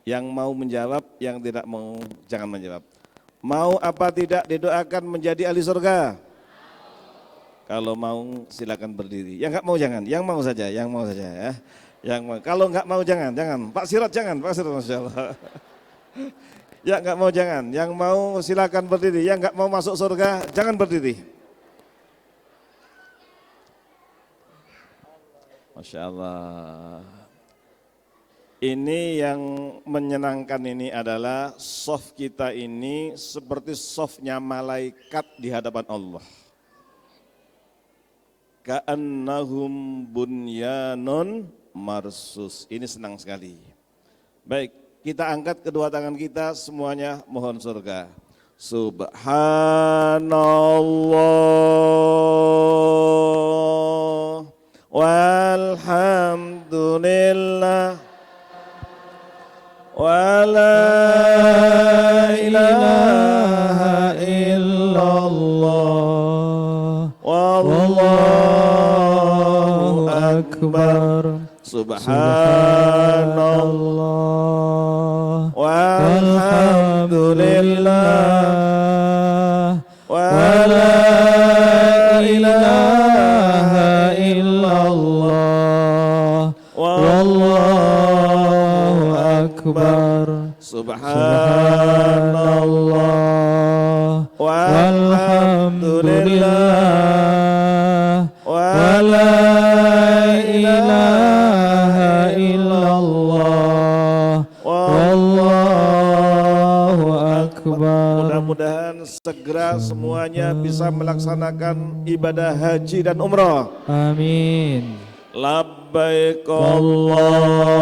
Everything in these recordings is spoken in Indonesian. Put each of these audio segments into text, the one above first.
Yang mau menjawab, yang tidak mau jangan menjawab. Mau apa tidak didoakan menjadi ahli surga? Kalau mau silakan berdiri. Yang enggak mau jangan, yang mau saja ya. Yang mau. Kalau enggak mau jangan. Pak Sirot jangan, Pak Sirot Masya Allah. Ya enggak mau jangan, yang mau silakan berdiri. Yang enggak mau masuk surga jangan berdiri. Masya Allah. Ini yang menyenangkan ini adalah soft kita ini seperti softnya malaikat di hadapan Allah. Ka'annahum bunyanun marsus. Ini senang sekali. Baik, kita angkat kedua tangan kita semuanya mohon surga. Subhanallah walhamdulillah wa la ilaha illallah wallahu akbar. Subhanallah walhamdulillah wa la ilaha illallah wallahu akbar. Subhanallah walhamdulillah wa la ilaha illallah wallahu akbar. Mudah-mudahan segera semuanya bisa melaksanakan ibadah haji dan umrah. Amin. Labbaik Allahumma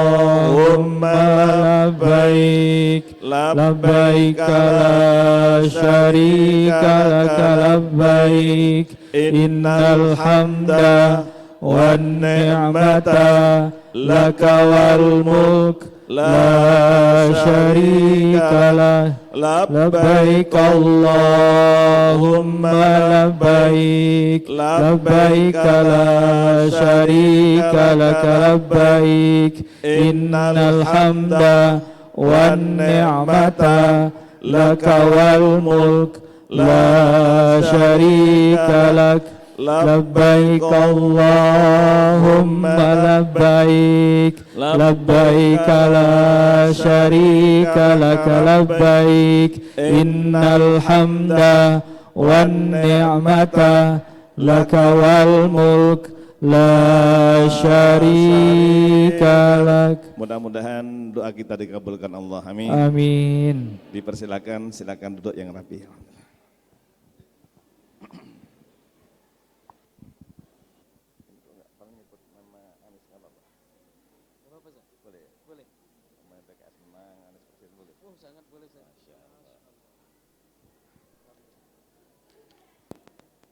labbaik Labbaik la syarika laka labbaik innal hamda wan ni'mata laka wal mulk la syarika lak. Labbaik Allahumma labbaik Labbaik la syarika laka labbaik innal hamda wan ni'mata laka wal mulk la syarika lak. Labbaik Allahumma labbaik Labbaik la syarika laka labbaik innal hamda wan ni'mata laka wal mulk la syarika lak. Mudah-mudahan doa kita dikabulkan Allah. Amin. Amin. Dipersilakan, silakan duduk yang rapi.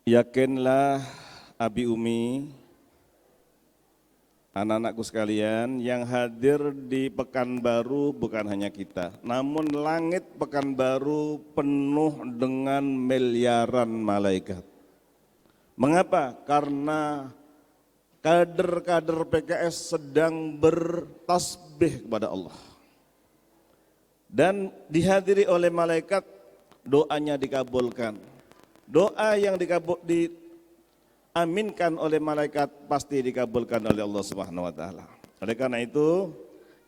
Yakinlah Abi Umi, anak-anakku sekalian, yang hadir di Pekanbaru bukan hanya kita, namun langit Pekanbaru penuh dengan miliaran malaikat. Mengapa? Karena kader-kader PKS sedang bertasbih kepada Allah. Dan dihadiri oleh malaikat, doanya dikabulkan. Doa yang diaminkan oleh malaikat pasti dikabulkan oleh Allah Subhanahu wa taala. Oleh karena itu,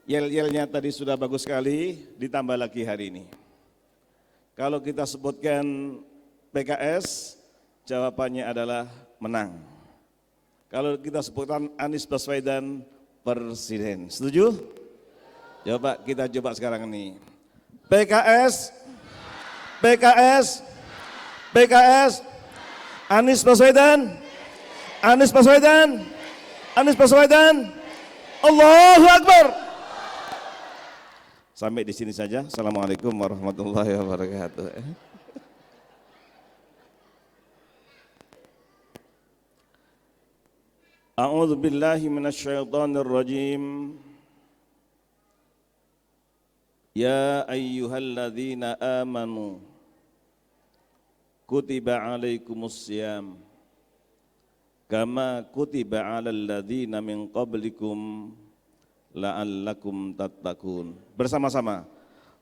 yel-yelnya tadi sudah bagus sekali, ditambah lagi hari ini. Kalau kita sebutkan PKS, jawabannya adalah menang. Kalau kita sebutkan Anies Baswedan, presiden. Setuju? Coba kita coba sekarang ini. PKS, PKS, PKS, Anies Baswedan, Anies Baswedan, Anies Baswedan, Allahu Akbar. Sampai di sini saja. Assalamualaikum warahmatullahi wabarakatuh. A'udzu billahi minasyaitonir rajim. Ya ayyuhalladzina amanu kutiba alaikumussyam kama kutiba alal ladzina min qablikum la'allakum tattaqun. Bersama-sama.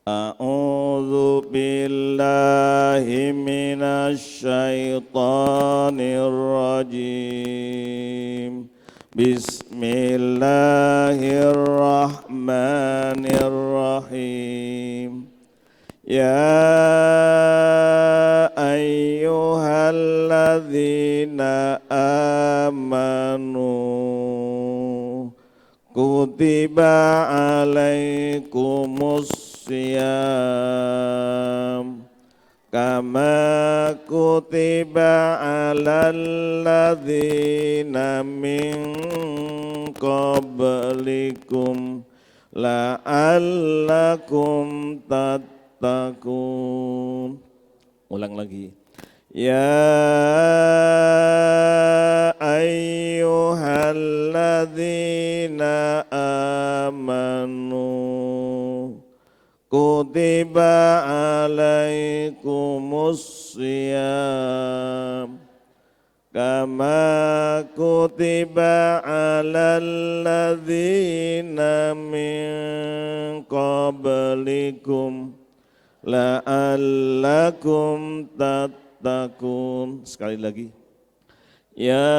A'udzu billahi minasy syaithanir rajim. Bismillahirrahmanirrahim. Ya ayyuhalladzina amanu kutiba alaikumus syiyam kama kutiba alal ladzina min qablikum la'allakum tattaqun. Ulang lagi. Ya ayyuhalladzina amanu kutiba alaikumus syiyam kama kutiba alal ladzina min qablikum la'allakum tattaqun. Sekali lagi. Ya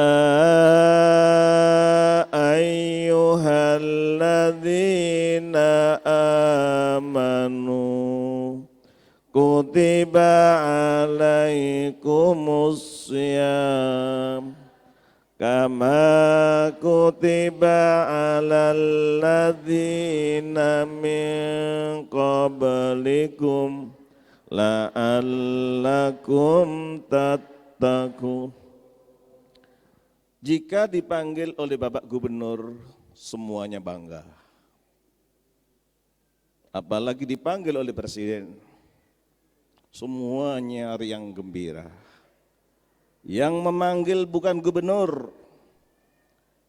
ayyuhalladzina amanu kutiba alaikumus syiyam kama kutiba alal ladzina min qablikum la'allakum tattaqun. Jika dipanggil oleh Bapak Gubernur, semuanya bangga. Apalagi dipanggil oleh Presiden, semuanya riang gembira. Yang memanggil bukan gubernur,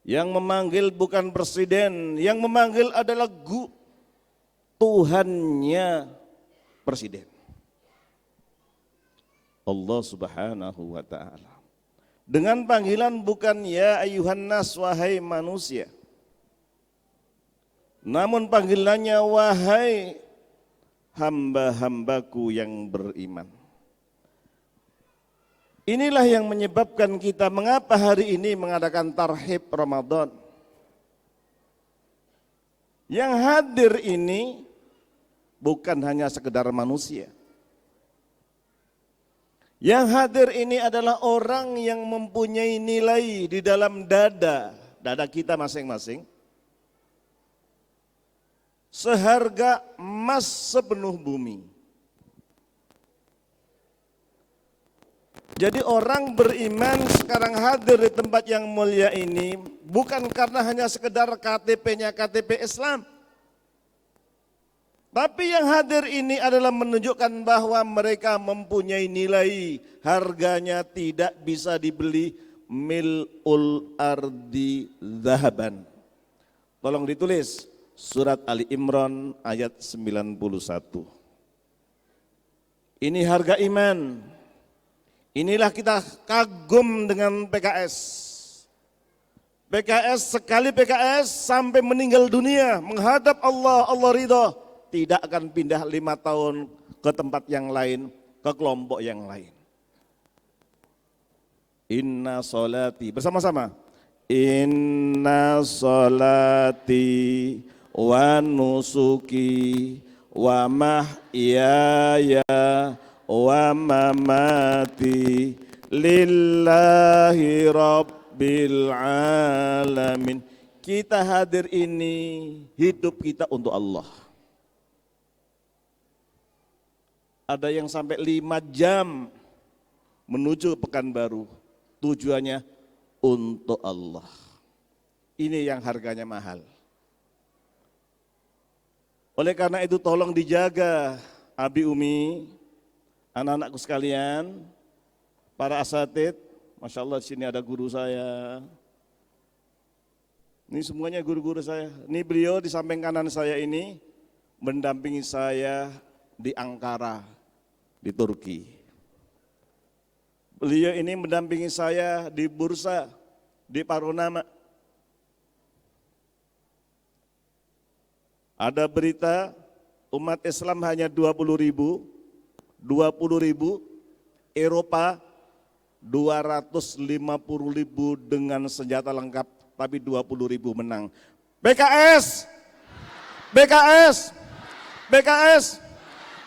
yang memanggil bukan presiden, yang memanggil adalah Tuhannya Presiden. Allah Subhanahu wa ta'ala. Dengan panggilan bukan ya ayyuhan nas, wahai manusia. Namun panggilannya wahai hamba-hambaku yang beriman. Inilah yang menyebabkan kita mengapa hari ini mengadakan tarhib Ramadan. Yang hadir ini bukan hanya sekedar manusia. Yang hadir ini adalah orang yang mempunyai nilai di dalam dada kita masing-masing. Seharga emas sepenuh bumi. Jadi orang beriman sekarang hadir di tempat yang mulia ini bukan karena hanya sekedar KTP-nya KTP Islam. Tapi yang hadir ini adalah menunjukkan bahwa mereka mempunyai nilai, harganya tidak bisa dibeli, mil'ul ardi zahaban. Tolong ditulis surat Ali Imran ayat 91. Ini harga iman. Inilah kita kagum dengan PKS. PKS sekali PKS sampai meninggal dunia menghadap Allah, Allah ridha. Tidak akan pindah 5 tahun ke tempat yang lain, ke kelompok yang lain. Inna sholati, bersama-sama. Inna sholati wa nusuki wa mahyaya wa mamati lillahi rabbil alamin. Kita hadir ini, hidup kita untuk Allah. Ada yang sampai 5 jam menuju Pekanbaru, tujuannya untuk Allah. Ini yang harganya mahal. Oleh karena itu tolong dijaga Abi Umi, anak-anakku sekalian, para asatid. Masya Allah di sini ada guru saya. Ini semuanya guru-guru saya. Ini beliau di samping kanan saya ini mendampingi saya di Ankara, di Turki. Beliau ini mendampingi saya di bursa, di Parunama. Ada berita umat Islam hanya 20.000, Eropa 250.000 dengan senjata lengkap, tapi 20.000 menang. BKS, BKS, BKS,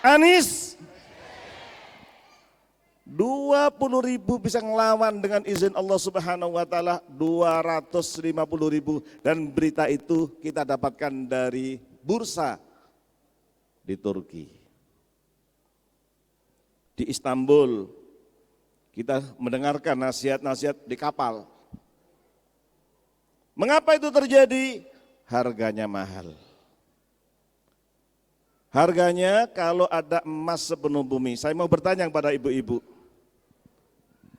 Anies. 20.000 bisa ngelawan dengan izin Allah Subhanahu wa taala 250.000, dan berita itu kita dapatkan dari bursa di Turki. Di Istanbul kita mendengarkan nasihat-nasihat di kapal. Mengapa itu terjadi? Harganya mahal. Harganya kalau ada emas sepenuh bumi. Saya mau bertanya kepada ibu-ibu.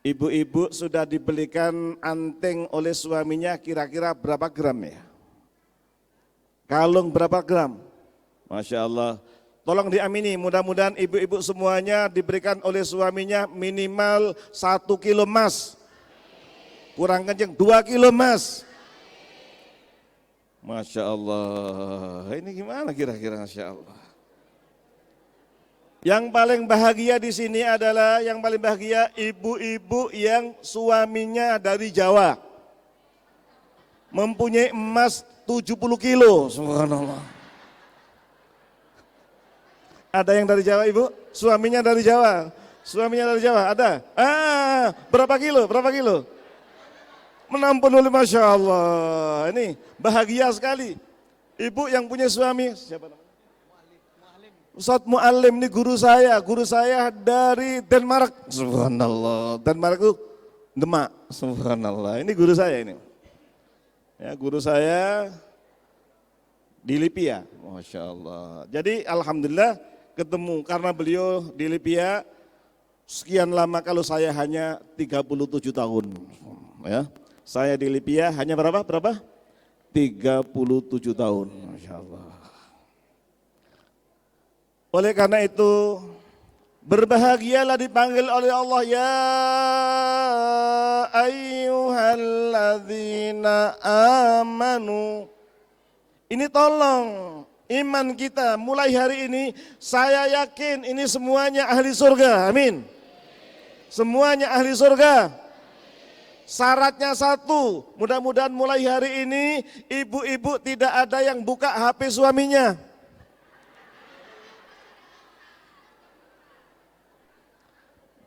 Ibu-ibu sudah dibelikan anting oleh suaminya kira-kira berapa gram ya? Kalung berapa gram? Masya Allah. Tolong diamini, mudah-mudahan ibu-ibu semuanya diberikan oleh suaminya minimal 1 kilo emas. Kurang kenceng 2 kilo emas. Masya Allah. Ini gimana kira-kira, Masya Allah. Yang paling bahagia di sini adalah ibu-ibu yang suaminya dari Jawa. Mempunyai emas 70 kilo, subhanallah. Ada yang dari Jawa, Ibu? Suaminya dari Jawa. Suaminya dari Jawa, ada? Berapa kilo? Berapa kilo? 60, Masya Allah. Ini bahagia sekali. Ibu yang punya suami, siapa namanya? Ustadz Mu'alim, ini guru saya dari Denmark. Subhanallah, Denmark itu Demak. Subhanallah, ini guru saya ini. Ya, guru saya di Lipia, Masya Allah. Jadi alhamdulillah ketemu, karena beliau di Lipia sekian lama, kalau saya hanya 37 tahun. Ya, saya di Lipia hanya berapa? 37 tahun, Masya Allah. Oleh karena itu, berbahagialah dipanggil oleh Allah, ya ayyuhalladzina amanu. Ini tolong iman kita mulai hari ini, saya yakin ini semuanya ahli surga, amin. Semuanya ahli surga. Syaratnya satu, mudah-mudahan mulai hari ini ibu-ibu tidak ada yang buka HP suaminya.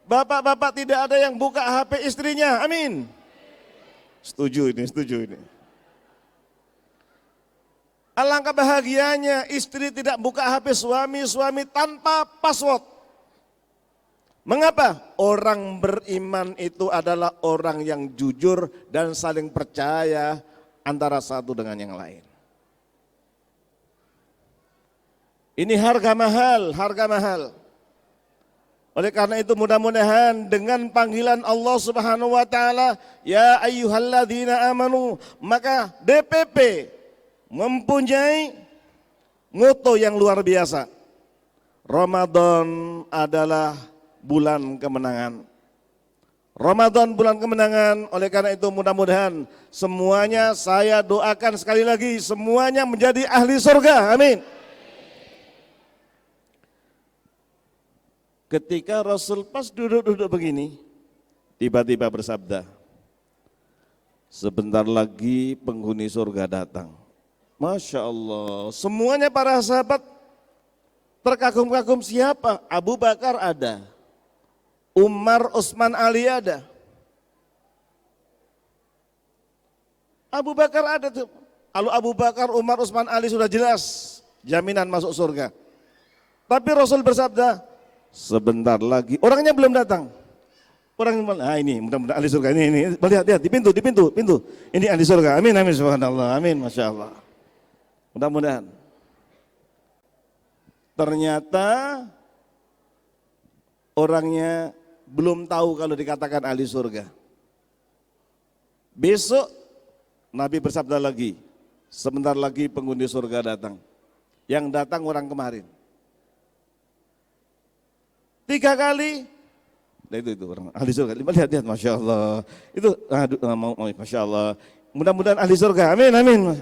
Bapak-bapak tidak ada yang buka HP istrinya, amin. Setuju ini. Alangkah bahagianya istri tidak buka HP suami, suami tanpa password. Mengapa? Orang beriman itu adalah orang yang jujur dan saling percaya antara satu dengan yang lain. Ini harga mahal, harga mahal. Oleh karena itu mudah-mudahan dengan panggilan Allah Subhanahu wa taala, ya ayyuhalladzina amanu, maka DPP mempunyai moto yang luar biasa. Ramadan adalah bulan kemenangan. Ramadan bulan kemenangan, oleh karena itu mudah-mudahan semuanya saya doakan sekali lagi, semuanya menjadi ahli surga, amin. Ketika Rasul pas duduk-duduk begini, tiba-tiba bersabda, sebentar lagi penghuni surga datang. Masya Allah, semuanya para sahabat terkagum-kagum. Siapa? Abu Bakar ada, Umar, Utsman, Ali ada. Abu Bakar ada tuh. Kalau Abu Bakar, Umar, Utsman, Ali sudah jelas jaminan masuk surga. Tapi Rasul bersabda, sebentar lagi, orangnya belum datang. Ini mudah-mudahan ahli surga, ini lihat di pintu. Ini ahli surga, amin, subhanallah, amin, masya Allah. Mudah-mudahan. Ternyata orangnya belum tahu kalau dikatakan ahli surga. Besok Nabi bersabda lagi, sebentar lagi penghuni surga datang. Yang datang orang kemarin. 3 kali, nah itu orang ahli surga. Lihat, masya Allah. Itu, masya Allah. Mudah-mudahan ahli surga, amin.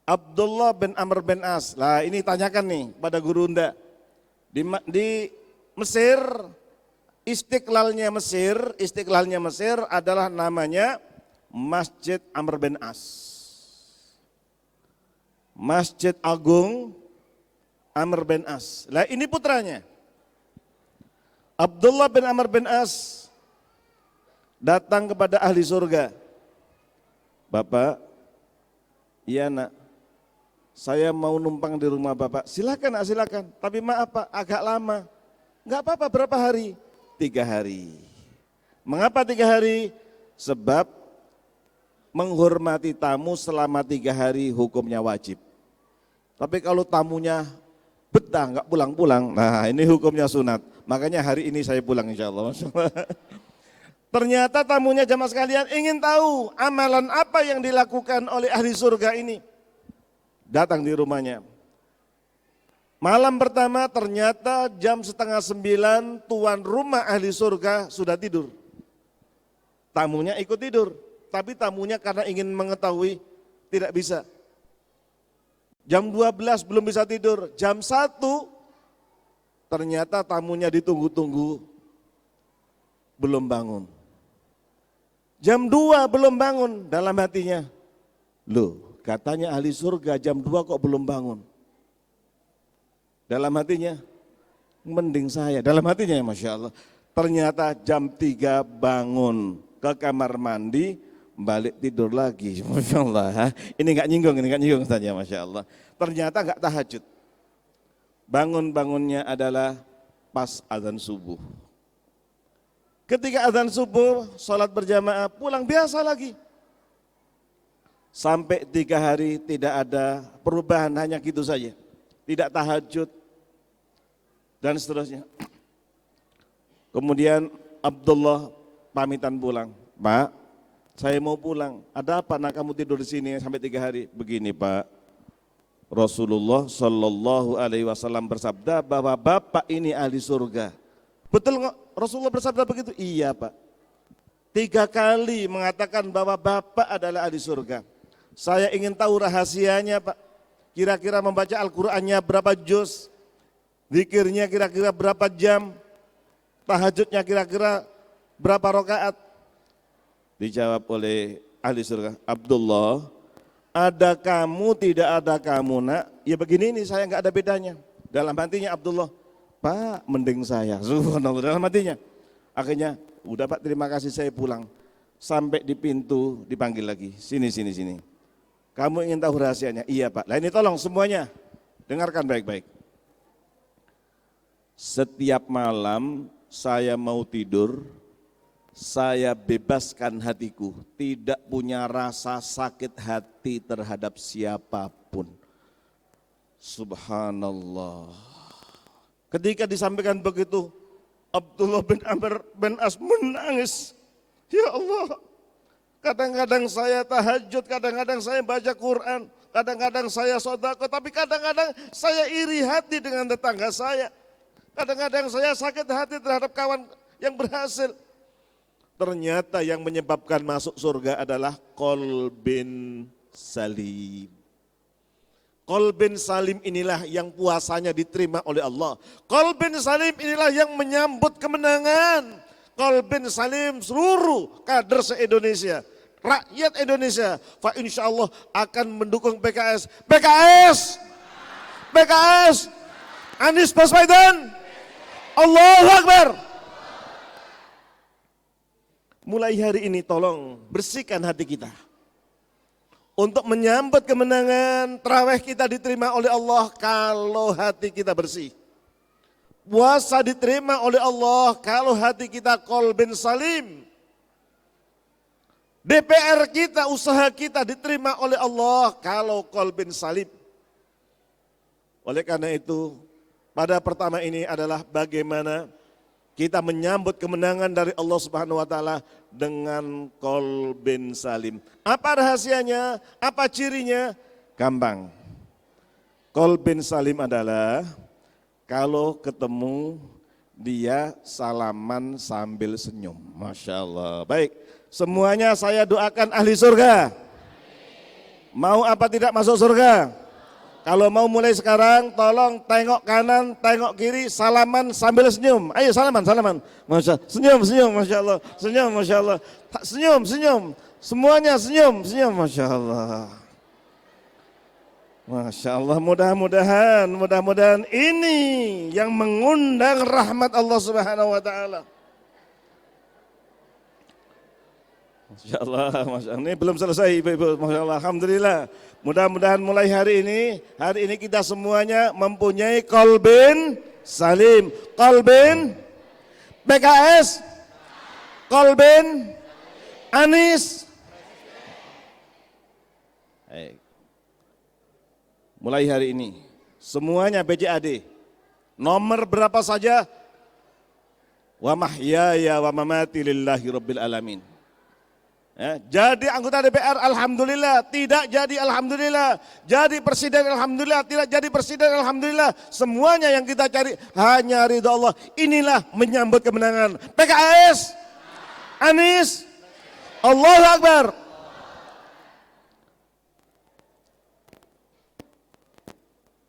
Abdullah bin Amr bin As. Lah ini tanyakan nih pada guru Unda. Di Mesir, Istiqlalnya Mesir adalah namanya Masjid Amr bin As. Masjid Agung Amr bin As. Lah ini putranya. Abdullah bin Amr bin As datang kepada ahli surga. Bapak, iya nak, saya mau numpang di rumah Bapak. Silakan nak, silakan. Tapi maaf Pak, agak lama. Enggak apa-apa, berapa hari? 3 hari. Mengapa 3 hari? Sebab menghormati tamu selama 3 hari hukumnya wajib. Tapi kalau tamunya betah nggak pulang-pulang, nah ini hukumnya sunat. Makanya hari ini saya pulang insya Allah. Ternyata tamunya jamaah sekalian ingin tahu amalan apa yang dilakukan oleh ahli surga ini. Datang di rumahnya. Malam pertama ternyata jam 8:30 tuan rumah ahli surga sudah tidur. Tamunya ikut tidur, tapi tamunya karena ingin mengetahui tidak bisa. Jam 12 belum bisa tidur, jam 1 ternyata tamunya ditunggu-tunggu belum bangun. Jam 2 belum bangun, dalam hatinya, loh katanya ahli surga jam 2 kok belum bangun. Dalam hatinya, mending saya, dalam hatinya ya Masya Allah. Ternyata jam 3 bangun ke kamar mandi, balik tidur lagi, Masya Allah. Ini nggak nyinggung saja Masya Allah. Ternyata nggak tahajud. Bangunnya adalah pas azan subuh. Ketika azan subuh, sholat berjamaah, pulang biasa lagi. Sampai 3 hari tidak ada perubahan, hanya gitu saja. Tidak tahajud, dan seterusnya. Kemudian Abdullah pamitan pulang. Pak, saya mau pulang. Ada apa nak kamu tidur di sini sampai 3 hari? Begini Pak, Rasulullah Shallallahu Alaihi Wasallam bersabda bahwa Bapak ini ahli surga. Betul nggak? Rasulullah bersabda begitu? Iya Pak. 3 kali mengatakan bahwa Bapak adalah ahli surga. Saya ingin tahu rahasianya Pak. Kira-kira membaca Al-Qur'annya berapa juz? Zikirnya kira-kira berapa jam? Tahajudnya kira-kira berapa rakaat? Dijawab oleh ahli surga, Abdullah, ada kamu tidak ada kamu nak, ya begini ini saya nggak ada bedanya. Dalam hatinya Abdullah, Pak mending saya, subhanallah dalam hatinya. Akhirnya, udah Pak terima kasih saya pulang. Sampai di pintu dipanggil lagi, sini. Kamu ingin tahu rahasianya? Iya Pak. Lah ini tolong semuanya, dengarkan baik-baik. Setiap malam saya mau tidur, saya bebaskan hatiku, tidak punya rasa sakit hati terhadap siapapun. Subhanallah. Ketika disampaikan begitu, Abdullah bin Amr bin As menangis. Ya Allah, kadang-kadang saya tahajud, kadang-kadang saya baca Quran, kadang-kadang saya sedekah, tapi kadang-kadang saya iri hati dengan tetangga saya. Kadang-kadang saya sakit hati terhadap kawan yang berhasil. Ternyata yang menyebabkan masuk surga adalah qalbin salim. Qalbin salim inilah yang puasanya diterima oleh Allah. Qalbin salim inilah yang menyambut kemenangan. Qalbin salim seluruh kader se-Indonesia, rakyat Indonesia, fa insyaallah akan mendukung PKS. PKS, Anies Baswedan, Allahu Akbar. Mulai hari ini tolong bersihkan hati kita. Untuk menyambut kemenangan, tarawih kita diterima oleh Allah kalau hati kita bersih. Puasa diterima oleh Allah kalau hati kita qalbin salim. DPR kita, usaha kita diterima oleh Allah kalau qalbin salim. Oleh karena itu, pada pertama ini adalah bagaimana kita menyambut kemenangan dari Allah Subhanahu wa taala dengan qalbin salim. Apa rahasianya? Apa cirinya? Gampang. Qalbin salim adalah kalau ketemu dia salaman sambil senyum. Masya Allah. Baik, semuanya saya doakan ahli surga. Mau apa tidak masuk surga? Kalau mau mulai sekarang, tolong tengok kanan, tengok kiri, salaman sambil senyum. Ayo salaman, salaman. Senyum, senyum, Masya Allah. Senyum, Masya Allah. Senyum, senyum. Semuanya senyum, senyum, Masya Allah. Masya Allah, mudah-mudahan ini yang mengundang rahmat Allah Subhanahu wa Ta'ala. Masya Allah, Masya Allah. Ini belum selesai Ibu-Ibu, Masya Allah, Alhamdulillah. Mudah-mudahan mulai hari ini kita semuanya mempunyai kolbin salim. Kolbin PKS, kolbin Anies. Mulai hari ini, semuanya BCAD, nomor berapa saja, wa mahyaya wa mamati lillahi rabbil alamin. Ya, jadi anggota DPR alhamdulillah, tidak jadi alhamdulillah, jadi presiden alhamdulillah, tidak jadi presiden alhamdulillah, semuanya yang kita cari hanya ridha Allah. Inilah menyambut kemenangan PKS, Anies, Allahu Akbar.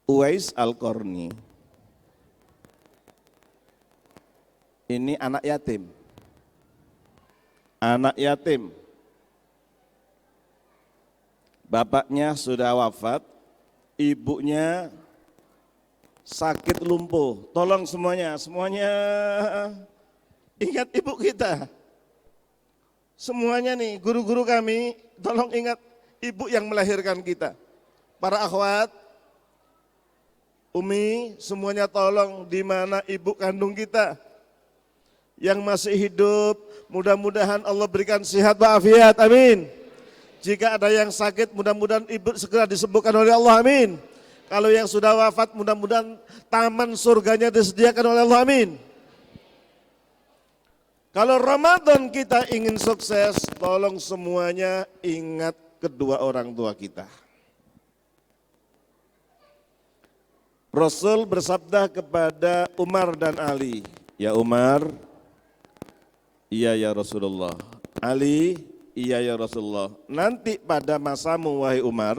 Uwais Al-Qarni ini anak yatim. Anak yatim. Bapaknya sudah wafat, ibunya sakit lumpuh. Tolong semuanya ingat ibu kita. Semuanya nih, guru-guru kami, tolong ingat ibu yang melahirkan kita. Para akhwat, Umi, semuanya tolong di mana ibu kandung kita yang masih hidup, mudah-mudahan Allah berikan sehat walafiat, amin. Jika ada yang sakit, mudah-mudahan ibu segera disembuhkan oleh Allah, amin. Kalau yang sudah wafat, mudah-mudahan taman surganya disediakan oleh Allah, amin. Kalau Ramadan kita ingin sukses, tolong semuanya ingat kedua orang tua kita. Rasul bersabda kepada Umar dan Ali, ya Umar, iya ya Rasulullah. Ali, iya ya Rasulullah. Nanti pada masamu wahai Umar,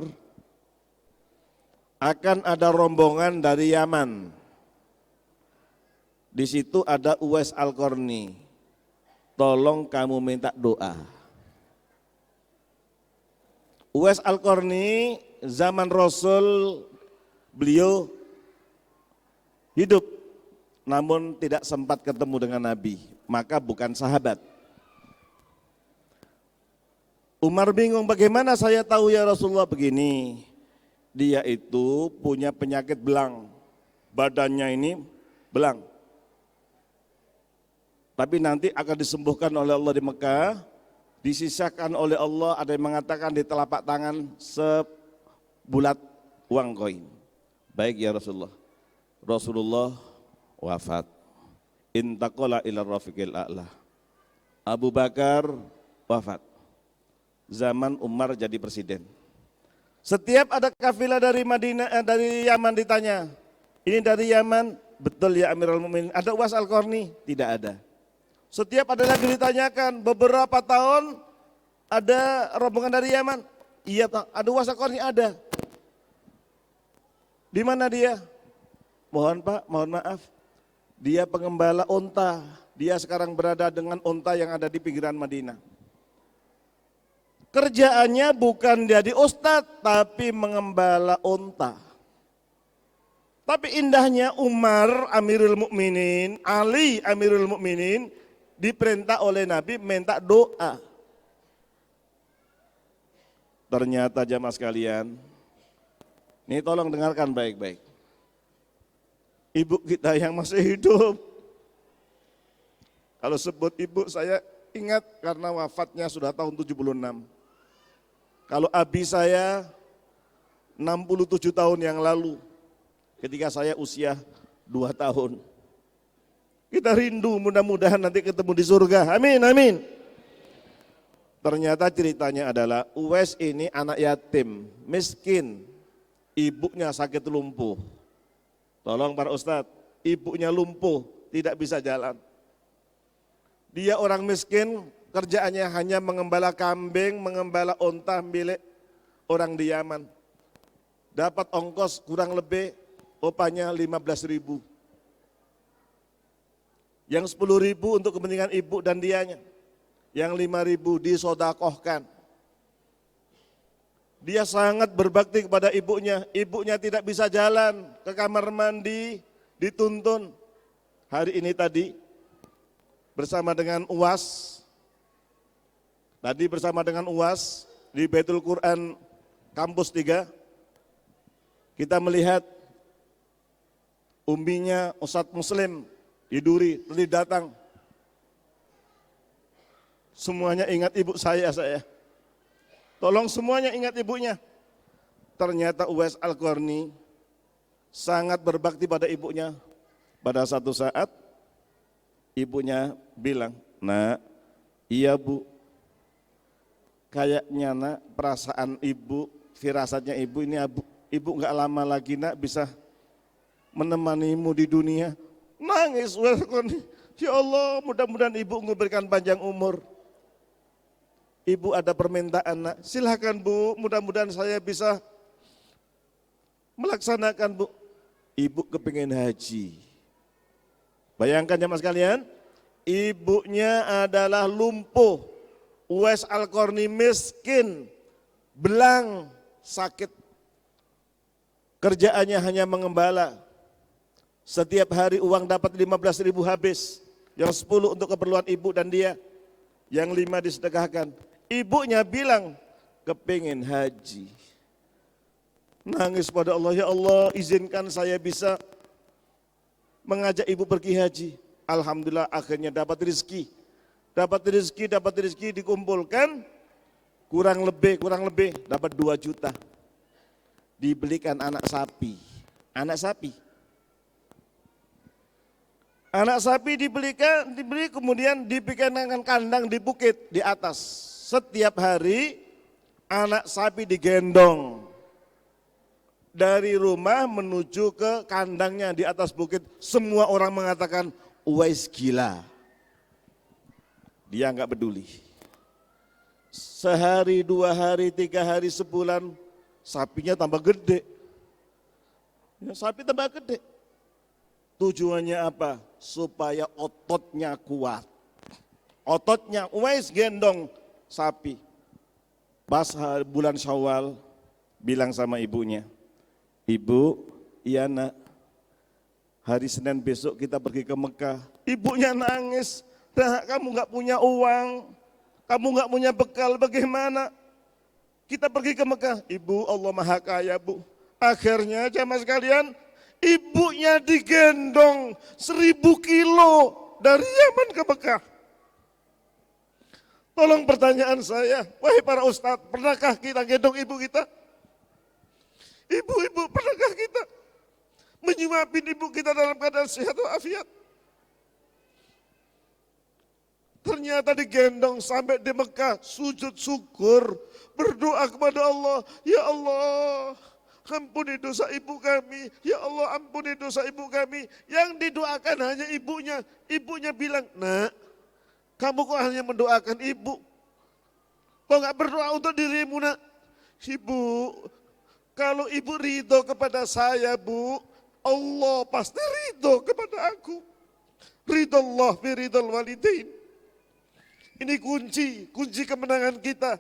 akan ada rombongan dari Yaman. Di situ ada Uwais Al-Qarni. Tolong kamu minta doa. Uwais Al-Qarni zaman Rasul beliau hidup, namun tidak sempat ketemu dengan Nabi, maka bukan sahabat. Umar bingung, bagaimana saya tahu ya Rasulullah? Begini, dia itu punya penyakit belang, badannya ini belang. Tapi nanti akan disembuhkan oleh Allah di Mekah, disisakan oleh Allah, ada yang mengatakan di telapak tangan sebulat uang koin. Baik ya Rasulullah. Rasulullah wafat. Intaqala ila rafiqil a'la. Abu Bakar wafat. Zaman Umar jadi presiden. Setiap ada kafilah dari dari Yaman ditanya, ini dari Yaman, betul ya Amirul Mukminin. Ada Uwais Al-Qarni? Tidak ada. Setiap ada lagi ditanyakan, beberapa tahun ada rombongan dari Yaman. Iya, ada Uwais Al-Qarni, ada. Di mana dia? Mohon Pak, mohon maaf, dia pengembala onta, dia sekarang berada dengan onta yang ada di pinggiran Madinah. Kerjaannya bukan jadi ustadz, tapi mengembala onta. Tapi indahnya Umar Amirul Mukminin, Ali Amirul Mukminin, diperintah oleh Nabi minta doa. Ternyata jamaah sekalian, ini tolong dengarkan baik-baik. Ibu kita yang masih hidup, kalau sebut ibu saya ingat karena wafatnya sudah tahun 76. Kalau abi saya 67 tahun yang lalu, ketika saya usia 2 tahun. Kita rindu, mudah-mudahan nanti ketemu di surga, amin, amin. Ternyata ceritanya adalah Uwais ini anak yatim, miskin, ibunya sakit lumpuh. Tolong para ustadz, ibunya lumpuh, tidak bisa jalan. Dia orang miskin, kerjaannya hanya mengembala kambing, mengembala onta milik orang di Yaman. Dapat ongkos kurang lebih opanya 15.000. Yang 10.000 untuk kepentingan ibu dan dianya. Yang 5.000 disodakohkan. Dia sangat berbakti kepada ibunya. Ibunya tidak bisa jalan ke kamar mandi, dituntun. Hari ini tadi bersama dengan UAS. Tadi bersama dengan UAS di Baitul Quran Kampus 3. Kita melihat umminya Ustadz Muslim di Duri tadi datang. Semuanya ingat ibu saya. Tolong semuanya ingat ibunya. Ternyata Uwais Al-Qarni sangat berbakti pada ibunya. Pada satu saat ibunya bilang, "Nak, iya Bu, kayaknya nak perasaan ibu, firasatnya ibu ini ibu nggak lama lagi nak bisa menemanimu di dunia." Nangis Uwais Al-Qarni, "Ya Allah, mudah-mudahan ibu memberikan panjang umur. Ibu ada permintaan nak, silakan Bu, mudah-mudahan saya bisa melaksanakan Bu." Ibu kepingin haji. Bayangkan jemaah sekalian, ibunya adalah lumpuh. Uwais Al-Qarni miskin, belang, sakit. Kerjaannya hanya mengembala. Setiap hari uang dapat 15.000 habis. Yang 10 untuk keperluan ibu dan dia. Yang 5 disedekahkan. Ibunya bilang, kepingin haji. Nangis pada Allah, "Ya Allah, izinkan saya bisa mengajak ibu pergi haji." Alhamdulillah akhirnya dapat rezeki. Dapat rezeki dikumpulkan, kurang lebih dapat 2 juta. Dibelikan anak sapi. Anak sapi dibeli kemudian dibikinkan kandang di bukit di atas. Setiap hari anak sapi digendong dari rumah menuju ke kandangnya di atas bukit. Semua orang mengatakan Uwais gila. Dia enggak peduli. Sehari, 2 hari, 3 hari, sebulan, sapinya tambah gede. Sapi tambah gede. Tujuannya apa? Supaya ototnya kuat. Ototnya, Uwais gendong sapi. Pas bulan Syawal, bilang sama ibunya, "Ibu, iya nak, hari Senin besok kita pergi ke Mekah." Ibunya nangis, "Nah, kamu nggak punya uang, kamu nggak punya bekal, bagaimana kita pergi ke Mekah?" "Ibu, Allah Maha Kaya Bu." Akhirnya jamaah sekalian, ibunya digendong 1.000 kilo dari Yaman ke Mekah. Tolong pertanyaan saya, wahai para ustadz, pernahkah kita gendong ibu kita? Ibu-ibu, pernahkah kita menyuapin ibu kita dalam keadaan sehat walafiat? Ternyata digendong sampai di Mekah, sujud syukur, berdoa kepada Allah, "Ya Allah, ampuni dosa ibu kami, ya Allah ampuni dosa ibu kami." Yang didoakan hanya ibunya. Ibunya bilang, "Nak, kamu kok hanya mendoakan ibu? Kok nggak berdoa untuk dirimu nak?" "Ibu, kalau ibu ridho kepada saya Bu, Allah pasti ridho kepada aku. Ridho Allah fi ridhol walidain." Ini kunci kemenangan kita.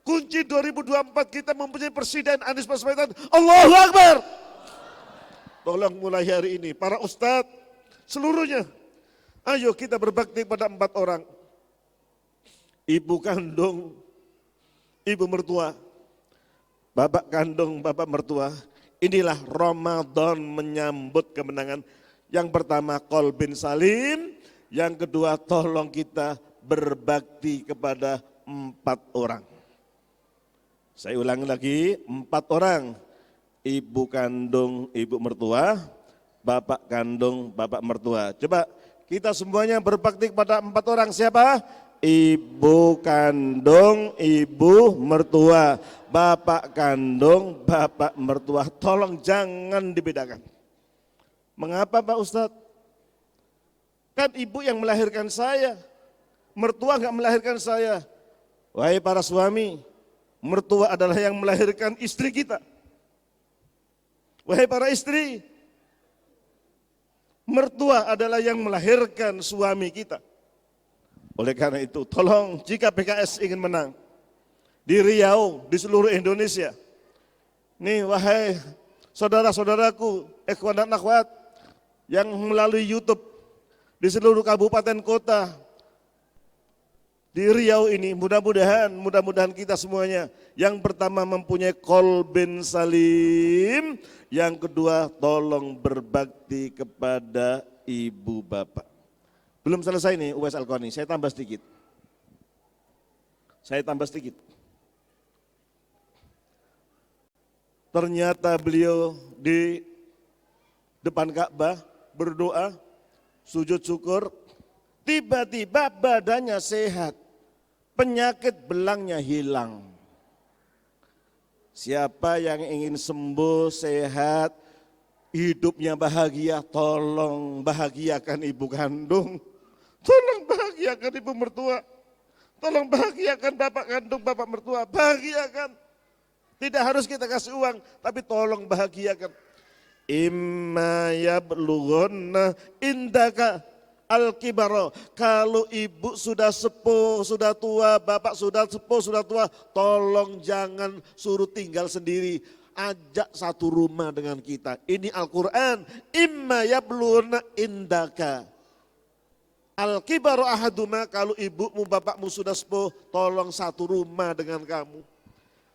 Kunci 2024 kita mempunyai presiden Anies Baswedan. Allahu Akbar. Tolong mulai hari ini para ustadz seluruhnya, ayo kita berbakti pada 4 orang. Ibu kandung, ibu mertua, bapak kandung, bapak mertua. Inilah Ramadan menyambut kemenangan. Yang pertama qalbin salim, yang kedua tolong kita berbakti kepada 4 orang. Saya ulangi lagi, 4 orang. Ibu kandung, ibu mertua, bapak kandung, bapak mertua. Coba kita semuanya berbakti kepada 4 orang. Siapa? Ibu kandung, ibu mertua, bapak kandung, bapak mertua. Tolong jangan dibedakan. Mengapa Pak Ustadz? Kan ibu yang melahirkan saya, mertua enggak melahirkan saya. Wahai para suami, Mertua adalah yang melahirkan istri kita. Wahai para istri, mertua adalah yang melahirkan suami kita. Oleh karena itu, tolong jika PKS ingin menang di Riau, di seluruh Indonesia, nih wahai saudara-saudaraku, ikhwan dan akhwat yang melalui YouTube di seluruh kabupaten kota di Riau ini, mudah-mudahan kita semuanya yang pertama mempunyai kolben salim, yang kedua tolong berbakti kepada ibu bapak. Belum selesai nih Uwais Al-Qarni, saya tambah sedikit. Ternyata beliau di depan Ka'bah berdoa, sujud syukur, tiba-tiba badannya sehat, penyakit belangnya hilang. Siapa yang ingin sembuh, sehat, hidupnya bahagia, tolong bahagiakan ibu kandung, tolong bahagiakan ibu mertua, tolong bahagiakan bapak kandung, bapak mertua, bahagiakan. Tidak harus kita kasih uang, tapi tolong bahagiakan. Imma yablughanna indaka al-kibara. Kalau ibu sudah sepuh, sudah tua, bapak sudah sepuh, sudah tua, tolong jangan suruh tinggal sendiri. Ajak satu rumah dengan kita. Ini Al-Quran. Imma yablughanna indaka al-kibara ahaduma. Kalau ibumu, bapakmu sudah sepuh, tolong satu rumah dengan kamu.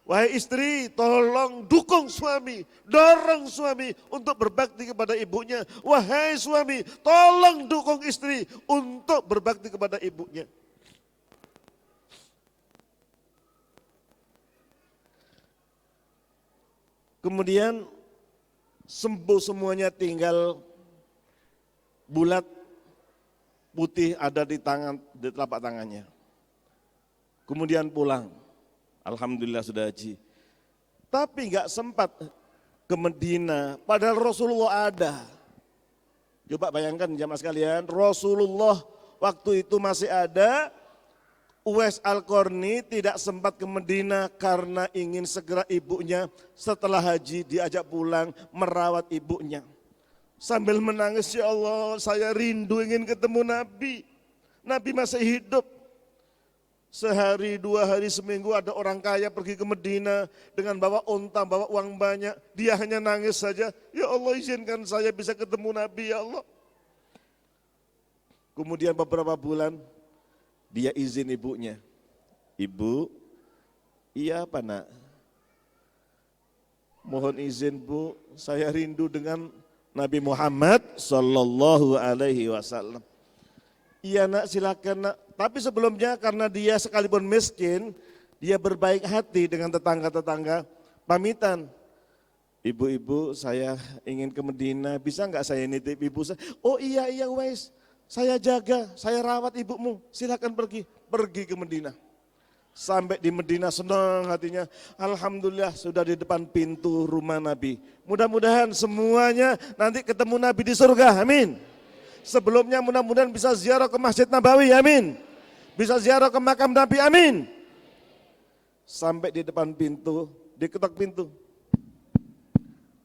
Wahai istri, tolong dukung suami, dorong suami untuk berbakti kepada ibunya. Wahai suami, tolong dukung istri untuk berbakti kepada ibunya. Kemudian sembuh semuanya, tinggal bulat putih ada di telapak tangannya. Kemudian pulang. Alhamdulillah sudah haji. Tapi enggak sempat ke Medina, padahal Rasulullah ada. Coba bayangkan jamaah sekalian, Rasulullah waktu itu masih ada, Uwais Al-Qarni tidak sempat ke Medina karena ingin segera ibunya setelah haji diajak pulang merawat ibunya. Sambil menangis, ya Allah saya rindu ingin ketemu Nabi. Nabi masih hidup. Sehari, 2 hari, seminggu ada orang kaya pergi ke Medina dengan bawa unta, bawa uang banyak. Dia hanya nangis saja, ya Allah izinkan saya bisa ketemu Nabi ya Allah. Kemudian beberapa bulan dia izin ibunya. Ibu, iya apa nak? Mohon izin Bu, saya rindu dengan Nabi Muhammad Sallallahu Alaihi Wasallam. Iya nak, silakan nak. Tapi sebelumnya karena dia sekalipun miskin, dia berbaik hati dengan tetangga-tetangga, pamitan. Ibu-ibu saya ingin ke Medina, bisa enggak saya nitip ibu saya? Oh iya Uwais, saya jaga, saya rawat ibumu, silakan pergi ke Medina. Sampai di Medina senang hatinya, Alhamdulillah sudah di depan pintu rumah Nabi. Mudah-mudahan semuanya nanti ketemu Nabi di surga, amin. Sebelumnya mudah-mudahan bisa ziarah ke Masjid Nabawi, amin. Bisa ziarah ke makam Nabi, amin. Sampai di depan pintu, diketok pintu.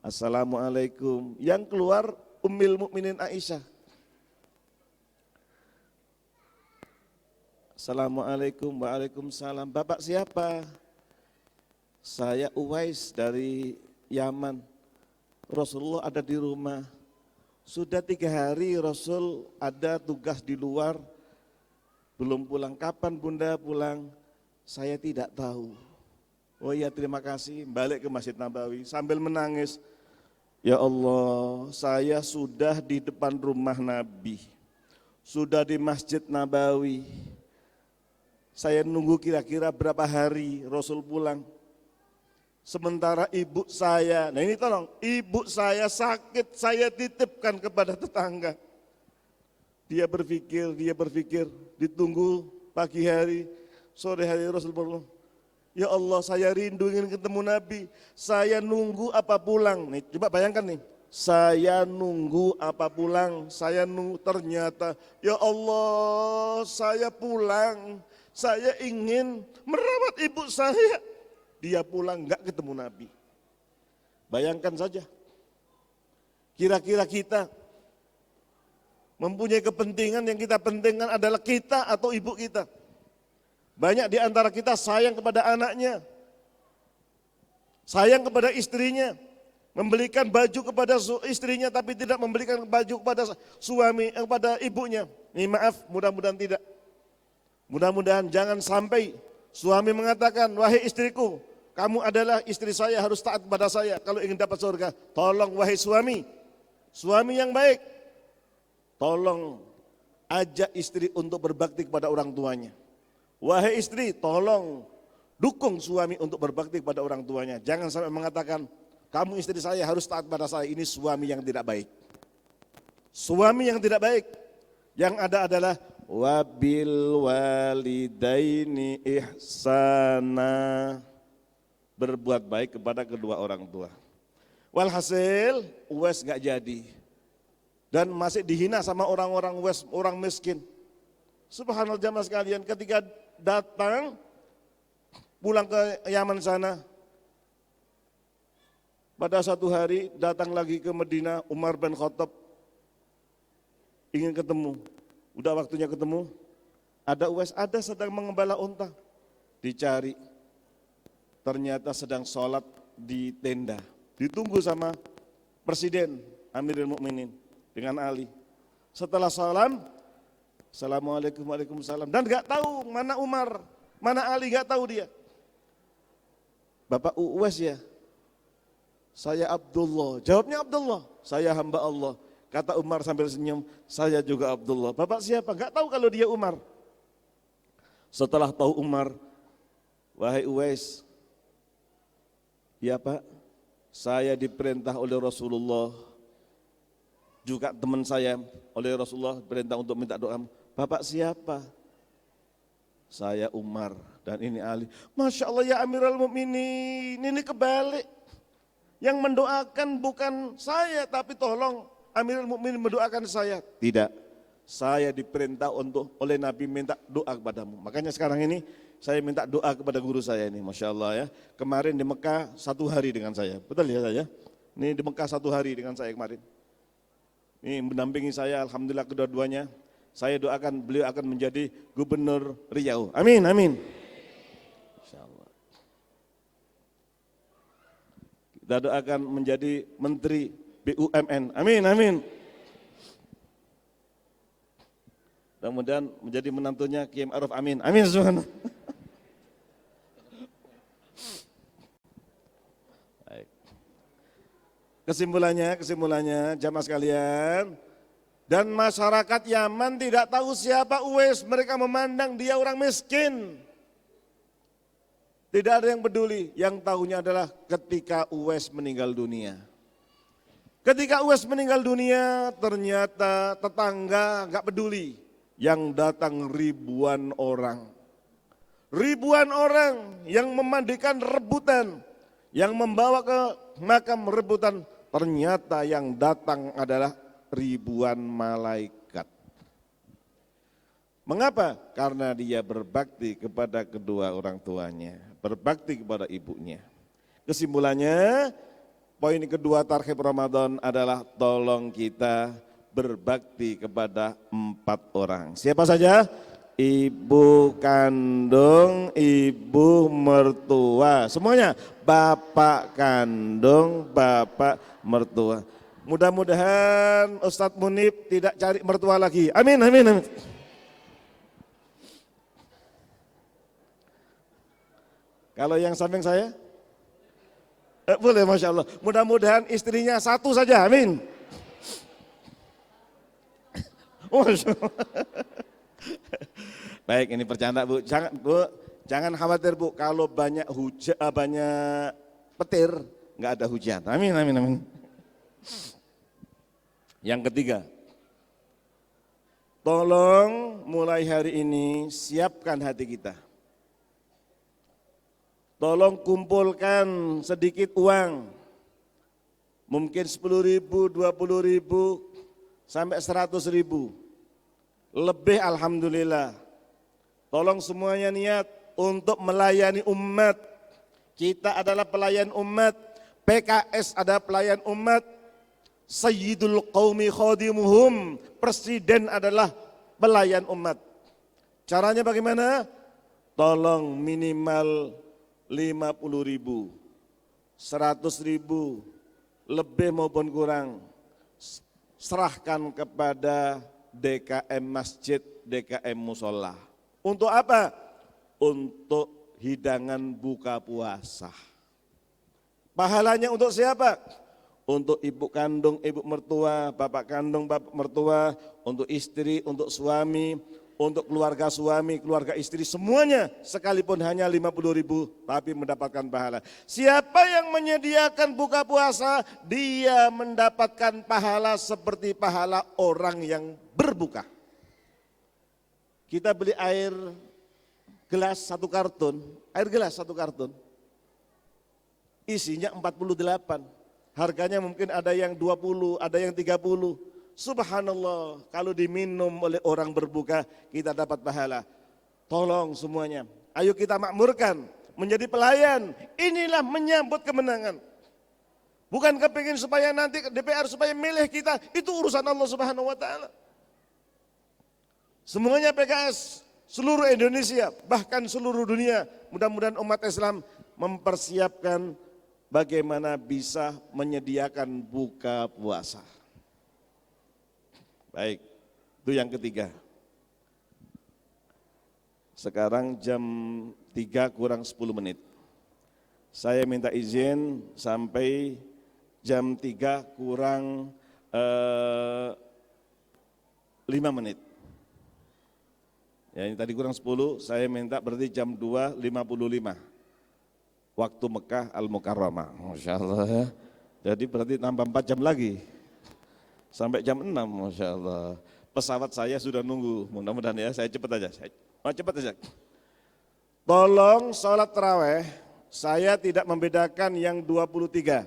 Assalamualaikum. Yang keluar Ummul Mukminin Aisyah. Assalamualaikum, waalaikumsalam. Bapak siapa? Saya Uwais dari Yaman. Rasulullah ada di rumah. Sudah 3 hari Rasul ada tugas di luar, belum pulang. Kapan Bunda pulang? Saya tidak tahu. Oh iya terima kasih, balik ke Masjid Nabawi sambil menangis. Ya Allah, saya sudah di depan rumah Nabi, sudah di Masjid Nabawi. Saya nunggu kira-kira berapa hari Rasul pulang. Sementara ibu saya, nah ini tolong, ibu saya sakit, saya titipkan kepada tetangga. Dia berpikir, ditunggu pagi hari, sore hari Rasulullah. Ya Allah saya rindu ingin ketemu Nabi, saya nunggu apa pulang. Nih, coba bayangkan nih, saya nunggu apa pulang, saya nunggu ternyata, ya Allah saya pulang, saya ingin merawat ibu saya. dia pulang nggak ketemu Nabi. Bayangkan saja, kira-kira kita mempunyai kepentingan yang kita pentingkan adalah kita atau ibu kita. Banyak di antara kita sayang kepada anaknya, sayang kepada istrinya, membelikan baju kepada istrinya tapi tidak membelikan baju kepada suami, kepada ibunya. Ini maaf, mudah-mudahan tidak. Mudah-mudahan jangan sampai suami mengatakan, wahai istriku, kamu adalah istri saya, harus taat kepada saya kalau ingin dapat surga. Tolong wahai suami, suami yang baik, tolong ajak istri untuk berbakti kepada orang tuanya. Wahai istri, tolong dukung suami untuk berbakti kepada orang tuanya. Jangan sampai mengatakan, kamu istri saya harus taat pada saya. Ini suami yang tidak baik. Suami yang tidak baik. Yang ada adalah wabil walidaini ihsana. Berbuat baik kepada kedua orang tua. Walhasil, Uwais gak jadi. Dan masih dihina sama orang-orang Uwais, orang miskin. Subhanallah jamaah sekalian, ketika datang pulang ke Yaman sana, pada satu hari datang lagi ke Madinah, Umar bin Khattab ingin ketemu. Udah waktunya ketemu, ada Uwais, ada sedang mengembala unta. Dicari, ternyata sedang sholat di tenda. Ditunggu sama Presiden Amirul Mukminin dengan Ali. Setelah salam, Assalamualaikum, waalaikumsalam. Dan gak tahu mana Umar, mana Ali, gak tahu dia. Bapak Uwais ya? Saya Abdullah. Jawabnya Abdullah. Saya hamba Allah. Kata Umar sambil senyum, saya juga Abdullah. Bapak siapa? Gak tahu kalau dia Umar. Setelah tahu Umar, wahai Uwais, ya Pak, saya diperintah oleh Rasulullah, juga teman saya oleh Rasulullah perintah untuk minta doa. Bapak siapa? Saya Umar dan ini Ali. Masya Allah ya Amirul Mukminin, ini kebalik. Yang mendoakan bukan saya, tapi tolong Amirul Mukminin mendoakan saya. Tidak, saya diperintah untuk oleh Nabi minta doa kepadamu. Makanya sekarang ini saya minta doa kepada guru saya ini, Masya Allah ya. Kemarin di Mekah 1 hari dengan saya, betul ya saya? Ini di Mekah 1 hari dengan saya kemarin. Ini mendampingi saya, alhamdulillah kedua-duanya. Saya doakan beliau akan menjadi gubernur Riau. Amin, amin. Insyaallah. Kita doakan menjadi menteri BUMN. Amin, amin. Mudah-mudahan menjadi menantunya Kiai Ma'ruf. Amin, amin. Subhanallah. Baik. Kesimpulannya jamaah sekalian, dan masyarakat Yaman tidak tahu siapa Uwais, mereka memandang dia orang miskin. Tidak ada yang peduli, yang tahunya adalah ketika Uwais meninggal dunia. Ketika Uwais meninggal dunia, ternyata tetangga gak peduli, yang datang ribuan orang. Ribuan orang yang memandikan rebutan, yang membawa ke makam rebutan, ternyata yang datang adalah ribuan malaikat. Mengapa? Karena dia berbakti kepada kedua orang tuanya, berbakti kepada ibunya. Kesimpulannya, poin kedua tarhib Ramadan adalah tolong kita berbakti kepada 4 orang. Siapa saja? Ibu kandung, ibu mertua, semuanya. Bapak kandung, bapak mertua. Mudah-mudahan Ustadz Munib tidak cari mertua lagi. Amin, amin, amin. Kalau yang samping saya? Boleh, Masya Allah. Mudah-mudahan istrinya 1 saja, amin. Masya Allah. Baik, ini bercanda Bu. Jangan khawatir Bu, kalau banyak banyak petir, nggak ada hujan. Amin, amin, amin. Yang ketiga, tolong mulai hari ini siapkan hati kita. Tolong kumpulkan sedikit uang, mungkin 10.000, 20.000, sampai 100.000. Lebih alhamdulillah. Tolong semuanya niat untuk melayani umat. Kita adalah pelayan umat, PKS adalah pelayan umat, Sayyidul Qaumi Khadimuhum, presiden adalah pelayan umat. Caranya bagaimana? Tolong minimal 50.000, 100.000, lebih maupun kurang, serahkan kepada DKM Masjid, DKM Musola. Untuk apa? Untuk hidangan buka puasa. Pahalanya untuk siapa? Untuk ibu kandung, ibu mertua, bapak kandung, bapak mertua, untuk istri, untuk suami, untuk keluarga suami, keluarga istri, semuanya sekalipun hanya 50.000 tapi mendapatkan pahala. Siapa yang menyediakan buka puasa, dia mendapatkan pahala seperti pahala orang yang berbuka. Kita beli air gelas 1 karton, air gelas 1 karton, isinya 48, harganya mungkin ada yang 20, ada yang 30. Subhanallah, kalau diminum oleh orang berbuka, kita dapat pahala. Tolong semuanya, ayo kita makmurkan, menjadi pelayan. Inilah menyambut kemenangan. Bukan kepingin supaya nanti DPR supaya milih kita, itu urusan Allah Subhanahu wa taala. Semuanya PKS, seluruh Indonesia, bahkan seluruh dunia, mudah-mudahan umat Islam mempersiapkan bagaimana bisa menyediakan buka puasa. Baik, itu yang ketiga. Sekarang jam 3 kurang 10 menit. Saya minta izin sampai jam 3 kurang 5 menit. Ya, ini tadi kurang 10, saya minta berarti jam 2.55. Waktu Mekah Al-Mukarramah. Masya Allah ya. Jadi berarti tambah 4 jam lagi. Sampai jam 6, Masya Allah. Pesawat saya sudah nunggu, mudah-mudahan ya, saya cepat aja. Cepat aja. Tolong sholat taraweh, saya tidak membedakan yang 23,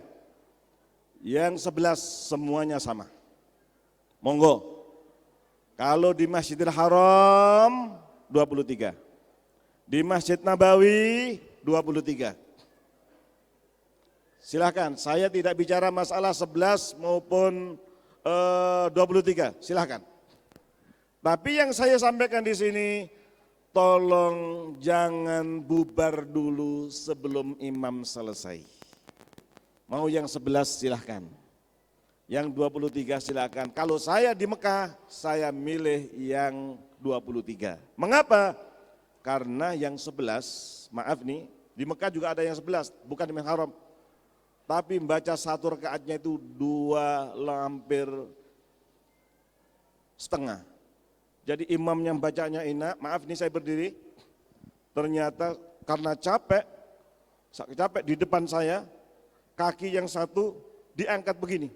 yang 11 semuanya sama. Monggo, kalau di Masjidil Haram 23, di Masjid Nabawi 23. Silakan, saya tidak bicara masalah 11 maupun 23, silahkan. Tapi yang saya sampaikan di sini, tolong jangan bubar dulu sebelum imam selesai. Mau yang 11 silahkan, yang 23 silahkan. Kalau saya di Mekah, saya milih yang 23. Mengapa? Karena yang 11, maaf nih, di Mekah juga ada yang 11, bukan di Masjidil Haram. Tapi membaca 1 rakaatnya itu 2 hampir setengah. Jadi imamnya bacanya enak, maaf nih saya berdiri, ternyata karena capek di depan saya, kaki yang satu diangkat begini.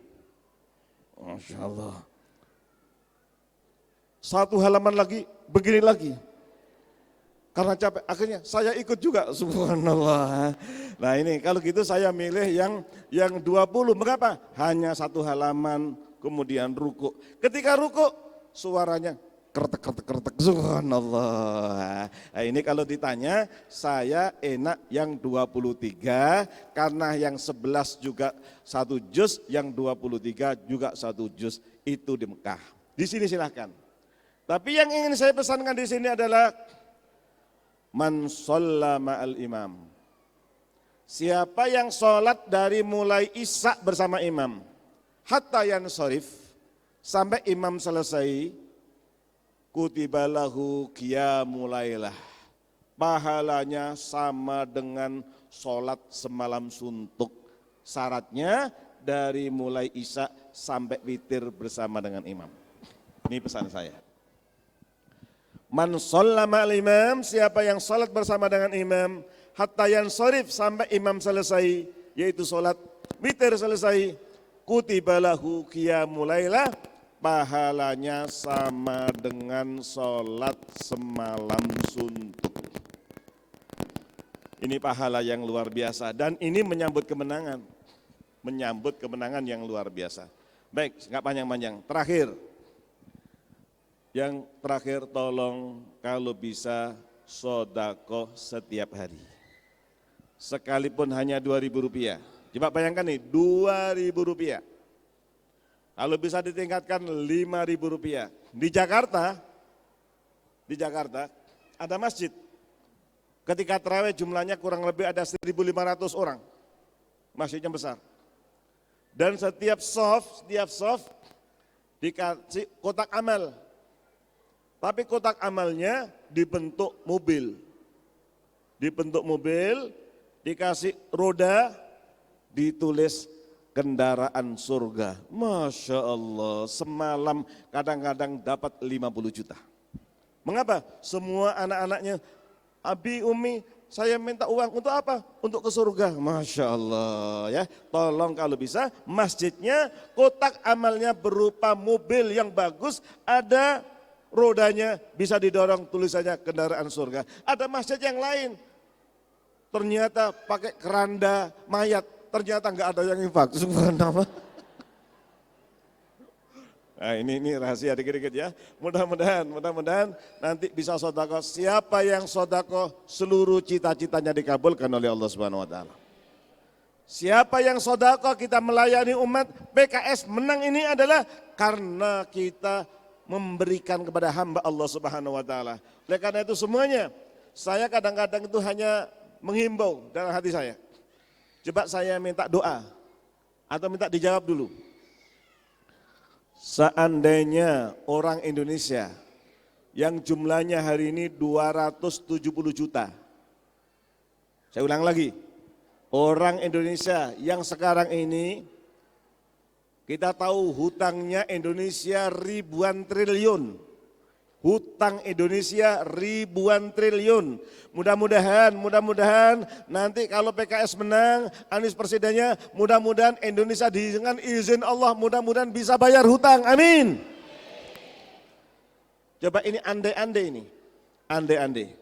Masya Allah. 1 halaman lagi, begini lagi. Karena capek, akhirnya saya ikut juga, subhanallah. Nah ini kalau gitu saya milih yang 20, mengapa? Hanya 1 halaman, kemudian ruku. Ketika ruku, suaranya kertek, subhanallah. Nah ini kalau ditanya, saya enak yang 23, karena yang 11 juga 1 juz, yang 23 juga 1 juz, itu di Mekah. Di sini silahkan. Tapi yang ingin saya pesankan di sini adalah, man sholla ma'al imam. Siapa yang sholat dari mulai isya bersama imam, hatta yansharif, sampai imam selesai, kutiba lahu qiyamul lailah. Pahalanya sama dengan sholat semalam suntuk. Syaratnya dari mulai isya sampai witir bersama dengan imam. Ini pesan saya. Man sholla ma'al imam, siapa yang sholat bersama dengan imam, hatta yansharif, sampai imam selesai, yaitu sholat witir selesai, kutiba lahu qiyamul lailah, pahalanya sama dengan sholat semalam suntuk. Ini pahala yang luar biasa dan ini menyambut kemenangan yang luar biasa. Baik, nggak panjang-panjang. Yang terakhir, tolong kalau bisa sedekah setiap hari. sekalipun hanya Rp2.000. Coba bayangkan nih, Rp2.000. Kalau bisa ditingkatkan Rp5.000. Di Jakarta ada masjid. Ketika tarawih jumlahnya kurang lebih ada 1.500 orang. Masjidnya besar. Dan setiap soft dikasih kotak amal. Tapi kotak amalnya dibentuk mobil. Dikasih roda, ditulis kendaraan surga. Masya Allah, semalam kadang-kadang dapat 50 juta. Mengapa? Semua anak-anaknya, Abi, Umi, saya minta uang untuk apa? Untuk ke surga. Masya Allah ya. Tolong kalau bisa masjidnya kotak amalnya berupa mobil yang bagus, ada rodanya, bisa didorong tulisannya kendaraan surga. Ada masjid yang lain, ternyata pakai keranda mayat, ternyata nggak ada yang infak. Subhanallah. Nah ini rahasia dikit-dikit ya. Mudah-mudahan nanti bisa sodako. Siapa yang sodako seluruh cita-citanya dikabulkan oleh Allah Subhanahu Wa Taala. Siapa yang sodako kita melayani umat, PKS menang ini adalah karena kita memberikan kepada hamba Allah Subhanahu Wa Taala. Oleh karena itu semuanya, saya kadang-kadang itu hanya menghimbau dalam hati saya. Coba saya minta doa atau minta dijawab dulu. Seandainya orang Indonesia yang jumlahnya hari ini 270 juta. Saya ulang lagi, orang Indonesia yang sekarang ini kita tahu hutangnya Indonesia ribuan triliun. Hutang Indonesia ribuan triliun. Mudah-mudahan nanti kalau PKS menang, Anies presidennya, mudah-mudahan Indonesia dengan izin Allah mudah-mudahan bisa bayar hutang. Amin. Coba ini andai-andai ini. Andai-andai.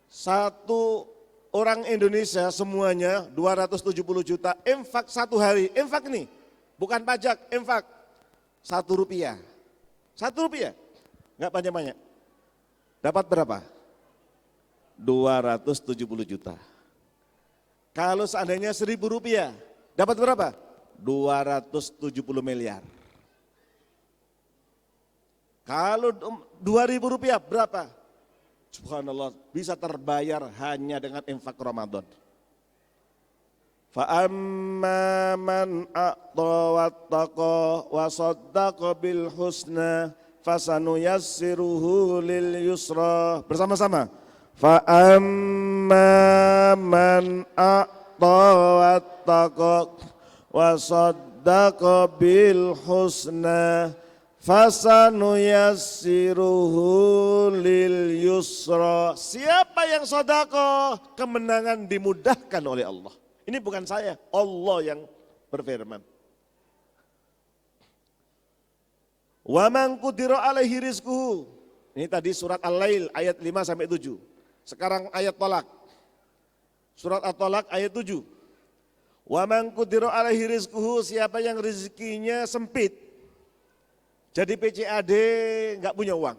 Satu orang Indonesia semuanya 270 juta infak satu hari. Infak nih, bukan pajak, infak Rp1. Rp1, nggak banyak-banyak. Dapat berapa? 270 juta. Kalau seandainya Rp1.000, dapat berapa? 270 miliar. Kalau Rp2.000 berapa? Subhanallah, bisa terbayar hanya dengan infak Ramadan. Fa'amma man a'ta wattaqa wa saddaqa bil husna fasanuyassiruhu lil yusra. Bersama-sama. Fa'amma man a'ta wattaqa wa saddaqa bil husna fasanuyassiruhu lil yusra. Siapa yang sedekah, kemenangan dimudahkan oleh Allah. Ini bukan saya, Allah yang berfirman. Wa man qudira alaihi rizquhu. Ini tadi surat Al-Lail ayat 5 sampai 7. Sekarang ayat Thalaq. Surat At-Thalaq ayat 7. Wa man qudira alaihi rizquhu, siapa yang rezekinya sempit. Jadi PCAD enggak punya uang.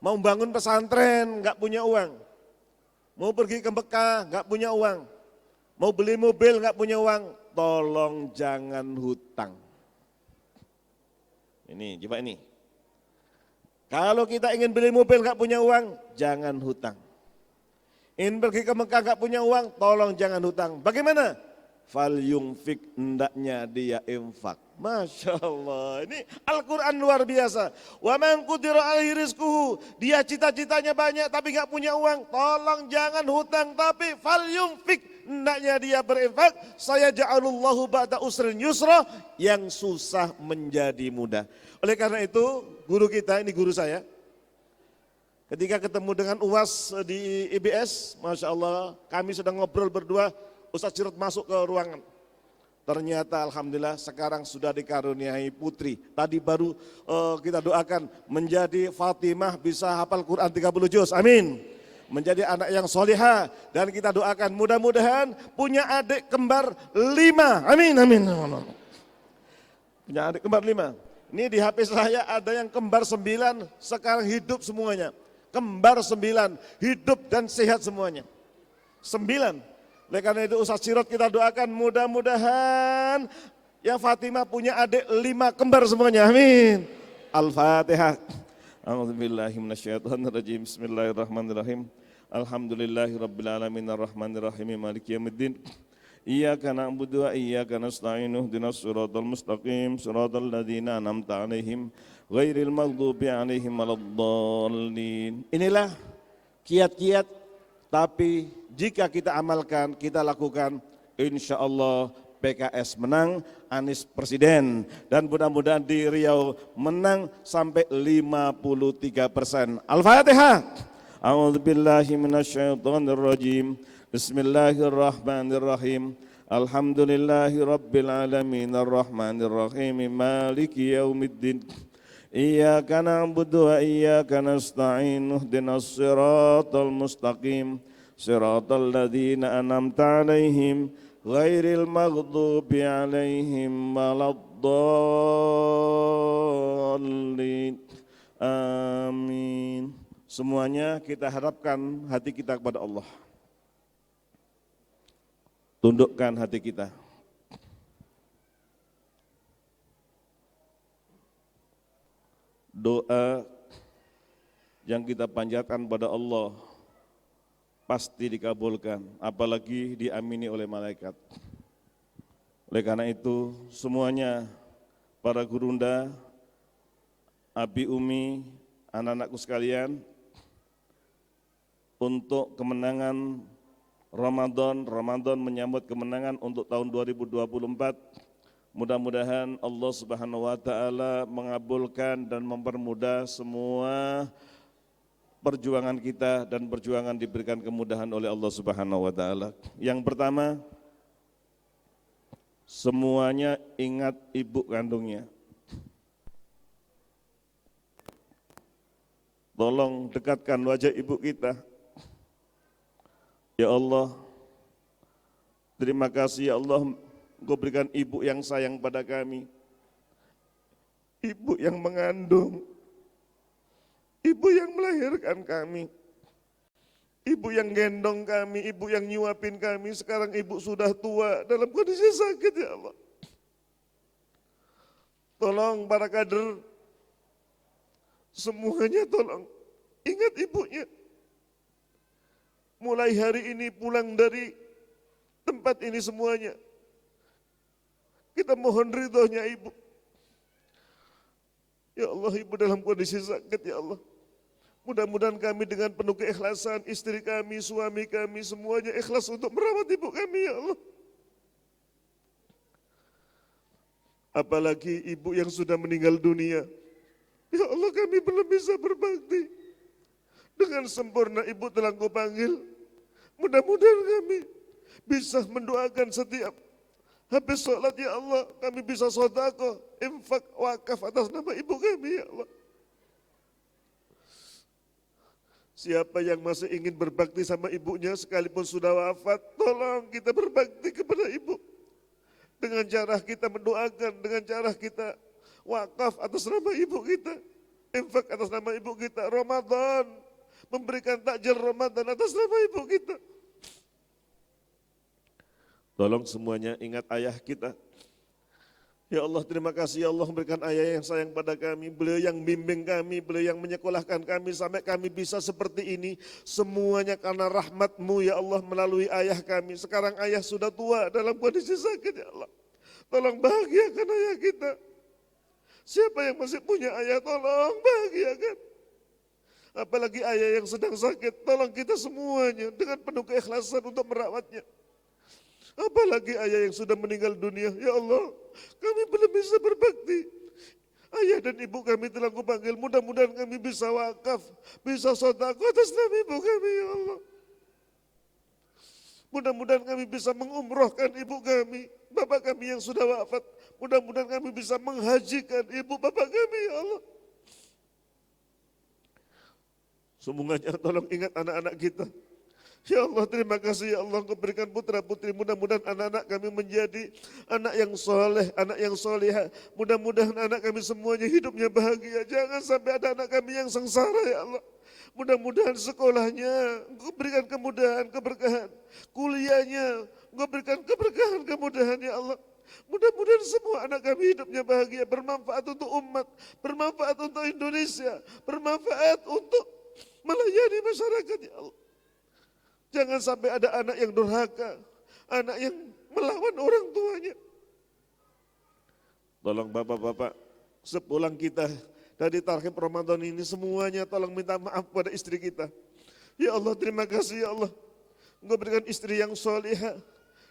Mau bangun pesantren enggak punya uang. Mau pergi ke Mekah, nggak punya uang. Mau beli mobil, nggak punya uang. Tolong jangan hutang. Ini, coba ini. Kalau kita ingin beli mobil, nggak punya uang, jangan hutang. Ingin pergi ke Mekah, nggak punya uang, tolong jangan hutang. Bagaimana? Fal yungfik, hendaknya dia infak. Masya Allah, ini Al-Quran luar biasa. Wa man qudira alaihi rizquhu, dia cita-citanya banyak tapi gak punya uang, tolong jangan hutang, tapi fal yunfik, hendaknya dia berinfak. Saya ja'alullahu ba'da usrin yusra, yang susah menjadi mudah. Oleh karena itu, guru kita, ini guru saya, ketika ketemu dengan UAS di IBS, Masya Allah, kami sedang ngobrol berdua, Ustaz Cirut masuk ke ruangan. Ternyata alhamdulillah sekarang sudah dikaruniai putri. Tadi baru kita doakan menjadi Fatimah bisa hafal Quran 30 juz. Amin. Menjadi anak yang solihah dan kita doakan mudah-mudahan punya adik kembar 5. Amin, amin. Punya adik kembar 5. Ini di HP saya ada yang kembar 9, sekarang hidup semuanya. kembar 9, hidup dan sehat semuanya. 9. Oleh karena itu Ustaz Sirot kita doakan mudah-mudahan ya Fatimah punya adik 5 kembar semuanya. Amin. Al-Fatihah. A'udzubillahiminasyaitonirrajim. Bismillahirrahmanirrahim. Alhamdulillahirabbil alamin arrahmanirrahim maliki yaumiddin. Iyyaka na'budu wa iyyaka nasta'in ihdinas siratal mustaqim siratal ladzina an'amta 'alaihim ghairil maghdubi 'alaihim waladdallin. Inilah kiat-kiat, tapi jika kita amalkan, kita lakukan, insya Allah PKS menang, Anies presiden, dan mudah-mudahan di Riau menang sampai 53%. Al-Fatihah. A'udzubillahi minasyaitonirrajim. Bismillahirrahmanirrahim. Alhamdulillahi rabbil alamin arrahmanirrahim maliki yaumiddin. Iyyaka na'budu wa iyyaka nasta'in ihdinas siratal mustaqim siratal ladzina an'amta 'alaihim ghairil maghdubi 'alaihim waladdallin. Amin. Semuanya kita harapkan hati kita kepada Allah. Tundukkan hati kita. Doa yang kita panjatkan pada Allah pasti dikabulkan, apalagi diamini oleh malaikat. Oleh karena itu semuanya, para gurunda, abi umi, anak-anakku sekalian, untuk kemenangan Ramadan menyambut kemenangan untuk tahun 2024. Mudah-mudahan Allah Subhanahu wa taala mengabulkan dan mempermudah semua perjuangan kita dan perjuangan diberikan kemudahan oleh Allah Subhanahu wa taala. Yang pertama, semuanya ingat ibu kandungnya. Tolong dekatkan wajah ibu kita. Ya Allah, terima kasih ya Allah, Engkau berikan ibu yang sayang pada kami. Ibu yang mengandung, ibu yang melahirkan kami, ibu yang gendong kami, ibu yang nyuapin kami. Sekarang ibu sudah tua dalam kondisi sakit ya Allah. Tolong para kader, semuanya tolong ingat ibunya. Mulai hari ini pulang dari tempat ini semuanya, kita mohon ridhonya ibu. Ya Allah, ibu dalam kondisi sakit ya Allah. Mudah-mudahan kami dengan penuh keikhlasan, istri kami, suami kami, semuanya ikhlas untuk merawat ibu kami ya Allah. Apalagi ibu yang sudah meninggal dunia. Ya Allah, kami belum bisa berbakti. Dengan sempurna ibu telah Engkau panggil. Mudah-mudahan kami bisa mendoakan setiap habis sholat ya Allah. Kami bisa sedekah, infak, wakaf atas nama ibu kami ya Allah. Siapa yang masih ingin berbakti sama ibunya sekalipun sudah wafat, tolong kita berbakti kepada ibu. Dengan cara kita mendoakan, dengan cara kita wakaf atas nama ibu kita. Infak atas nama ibu kita. Ramadan, memberikan takjil Ramadan atas nama ibu kita. Tolong semuanya ingat ayah kita. Ya Allah, terima kasih ya Allah memberikan ayah yang sayang pada kami. Beliau yang bimbing kami, beliau yang menyekolahkan kami sampai kami bisa seperti ini. Semuanya karena rahmat-Mu ya Allah melalui ayah kami. Sekarang ayah sudah tua dalam kondisi sakit ya Allah. Tolong bahagiakan ayah kita. Siapa yang masih punya ayah, tolong bahagiakan. Apalagi ayah yang sedang sakit, tolong kita semuanya dengan penuh keikhlasan untuk merawatnya. Apalagi ayah yang sudah meninggal dunia, ya Allah, kami belum bisa berbakti. Ayah dan ibu kami telah kupanggil, mudah-mudahan kami bisa wakaf, bisa sedekah atas nama ibu kami, ya Allah. Mudah-mudahan kami bisa mengumrohkan ibu kami, bapak kami yang sudah wafat. Mudah-mudahan kami bisa menghajikan ibu bapak kami, ya Allah. Semuanya tolong ingat anak-anak kita. Ya Allah, terima kasih ya Allah, Engkau berikan putra putri. Mudah-mudahan anak-anak kami menjadi anak yang soleh, anak yang solehah. Mudah-mudahan anak kami semuanya hidupnya bahagia. Jangan sampai ada anak kami yang sengsara ya Allah. Mudah-mudahan sekolahnya Engkau berikan kemudahan, keberkahan. Kuliahnya Engkau berikan keberkahan, kemudahan ya Allah. Mudah-mudahan semua anak kami hidupnya bahagia, bermanfaat untuk umat, bermanfaat untuk Indonesia, bermanfaat untuk melayani masyarakat ya Allah. Jangan sampai ada anak yang durhaka, anak yang melawan orang tuanya. Tolong bapak-bapak, sepulang kita dari tarhib Ramadan ini semuanya tolong minta maaf pada istri kita. Ya Allah, terima kasih ya Allah. Engkau berikan istri yang solihah,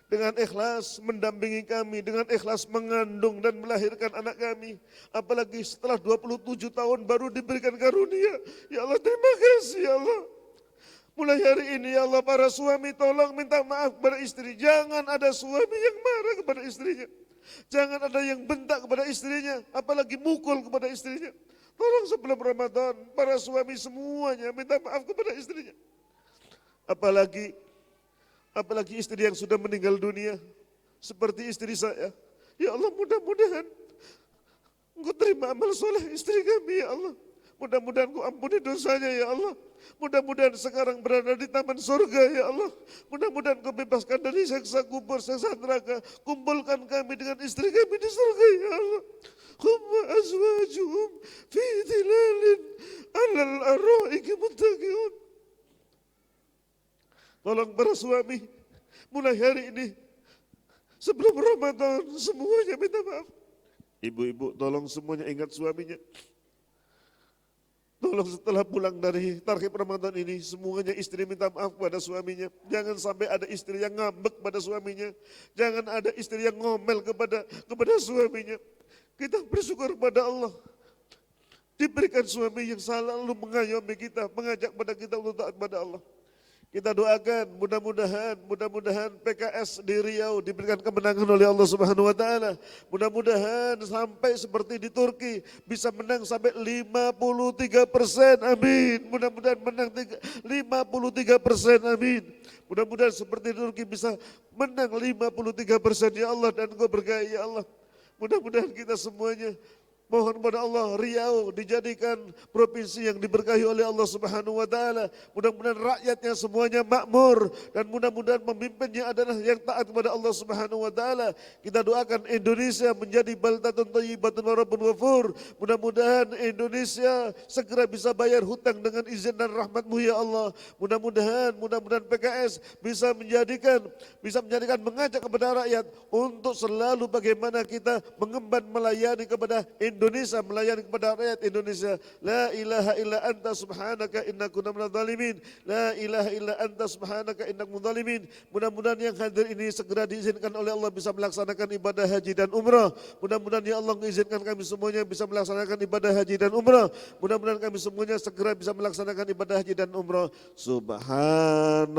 dengan ikhlas mendampingi kami, dengan ikhlas mengandung dan melahirkan anak kami. Apalagi setelah 27 tahun baru diberikan karunia. Ya Allah, terima kasih ya Allah. Mulai hari ini ya Allah, para suami tolong minta maaf kepada istri. Jangan ada suami yang marah kepada istrinya. Jangan ada yang bentak kepada istrinya, apalagi mukul kepada istrinya. Tolong sebelum Ramadan, para suami semuanya minta maaf kepada istrinya. Apalagi istri yang sudah meninggal dunia, seperti istri saya. Ya Allah, mudah-mudahan Engkau terima amal soleh istri kami ya Allah. Mudah-mudahan Engkau ampuni dosanya ya Allah. Mudah-mudahan sekarang berada di taman surga ya Allah. Mudah-mudahan Engkau bebaskan dari siksa kubur, siksa neraka. Kumpulkan kami dengan istri kami di surga ya Allah. Humma azwajuhum fi dhilalin alal ara'iki muttaqiun. Tolong para suami, mulai hari ini sebelum Ramadan semuanya minta maaf. Ibu-ibu tolong semuanya ingat suaminya. Tolong setelah pulang dari tarhib Ramadan ini, semuanya istri minta maaf kepada suaminya. Jangan sampai ada istri yang ngambek pada suaminya. Jangan ada istri yang ngomel kepada suaminya. Kita bersyukur kepada Allah. Diberikan suami yang selalu mengayomi kita, mengajak pada kita untuk taat pada Allah. Kita doakan mudah-mudahan PKS di Riau diberikan kemenangan oleh Allah Subhanahu wa taala. Mudah-mudahan sampai seperti di Turki bisa menang sampai 53%. Amin. Mudah-mudahan menang 53%. Amin. Mudah-mudahan seperti di Turki bisa menang 53% ya Allah, dan Engkau berkahi ya Allah. Mudah-mudahan kita semuanya mohon kepada Allah, Riau dijadikan provinsi yang diberkahi oleh Allah Subhanahu wa taala. Mudah-mudahan rakyatnya semuanya makmur dan mudah-mudahan pemimpinnya adalah yang taat kepada Allah Subhanahu wa taala. Kita doakan Indonesia menjadi baldatun thayyibatun wa rabbun ghafur. Mudah-mudahan Indonesia segera bisa bayar hutang dengan izin dan rahmat-Mu ya Allah. Mudah-mudahan PKS bisa menjadikan mengajak kepada rakyat untuk selalu bagaimana kita mengemban melayani kepada Indonesia, melayani kepada rakyat Indonesia. La ilaha illa anta subhanaka inna kunna minadh dhalimin. La ilaha illa anta subhanaka inna kunna dhalimin. Mudah-mudahan yang hadir ini segera diizinkan oleh Allah bisa melaksanakan ibadah haji dan umrah. Mudah-mudahan ya Allah mengizinkan kami semuanya bisa melaksanakan ibadah haji dan umrah. Mudah-mudahan kami semuanya segera bisa melaksanakan ibadah haji dan umrah. Subhanallah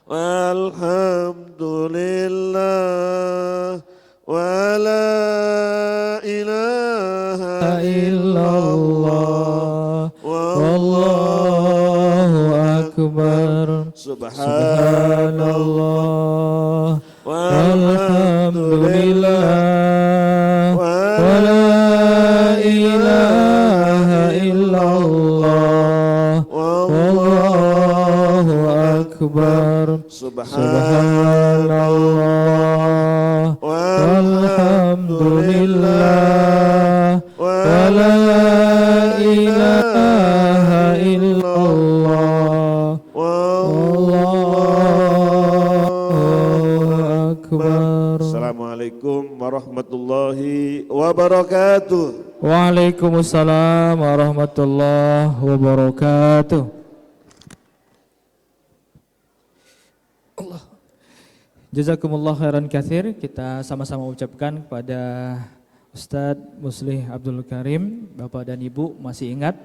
walhamdulillah wa la ilaha illallah wallahu akbar. Subhanallah walhamdulillah wa la ilaha illallah wallahu akbar. Subhanallah walhamdulillah wa la ilaha illallah wallahu akbar. Assalamualaikum warahmatullahi wabarakatuh. Waalaikumsalam warahmatullahi wabarakatuh. Jazakumullah khairan katsir. Kita sama-sama ucapkan kepada Ustadz Muslih Abdul Karim, Bapak dan Ibu masih ingat